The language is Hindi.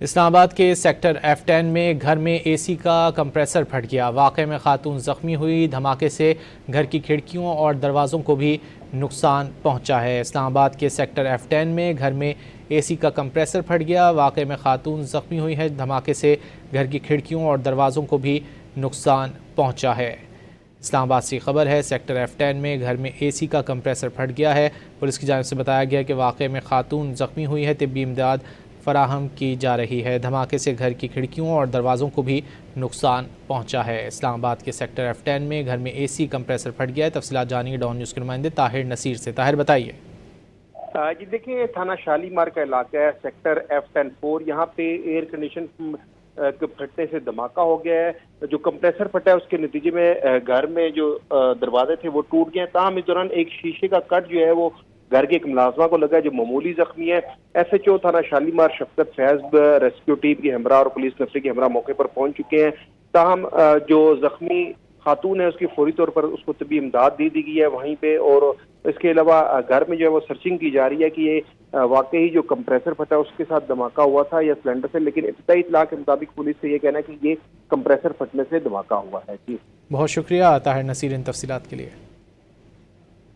इस्लामाबाद के सेक्टर F10 में घर में एसी का कंप्रेसर फट गया। वाक़े में खातून ज़ख्मी हुई। धमाके से घर की खिड़कियों और दरवाज़ों को भी नुकसान पहुंचा है। इस्लामाबाद के सेक्टर F10 में घर में एसी का कंप्रेसर फट गया। वाक़े में खातून ज़ख्मी हुई है। धमाके से घर की खिड़कियों और दरवाज़ों को भी नुकसान पहुँचा है। इस्लामाबाद से खबर है, सेक्टर F10 में घर में एसी का कंप्रेसर फट गया है। पुलिस की जानिब से बताया गया कि वाक़े में खातून ज़ख्मी हुई है। तिब्बी इमदाद फराहम की जा रही है। धमाके से घर की खिड़कियों और दरवाज़ों को भी नुकसान पहुंचा है। इस्लामाबाद के सेक्टर F10 में घर में एसी कंप्रेसर फट गया है। तफसीलात जानिए डॉन न्यूज़ के नुमाइंदे ताहिर नसीर से। ताहिर बताइए। जी देखिए, थाना शालीमार का इलाका है, सेक्टर F10-4। यहाँ पे एयर कंडीशन के फटने से धमाका हो गया है। जो कंप्रेसर फटा है उसके नतीजे में घर में जो दरवाजे थे वो टूट गए। ताहम इस दौरान एक शीशे का कट जो है वो घर के एक मुलाजमा को लगा, जो मामूली जख्मी है। SHO थाना शालीमार शफकत फैज रेस्क्यू टीम के हमरा और पुलिस नफरी के हमरा मौके पर पहुंच चुके हैं। ताहम जो जख्मी खातून है उसकी फौरी तौर पर उसको तबी इमदाद दे दी गई है वहीं पे। और इसके अलावा घर में जो है वो सर्चिंग की जा रही है कि ये वाकई जो कंप्रेसर फटा उसके साथ धमाका हुआ था या सिलेंडर से। लेकिन इब्तदाई इत्तला के मुताबिक पुलिस से ये कहना है कि ये कंप्रेसर फटने से धमाका हुआ है। जी बहुत शुक्रिया ताहिर नसीर इन तफसीलात के लिए।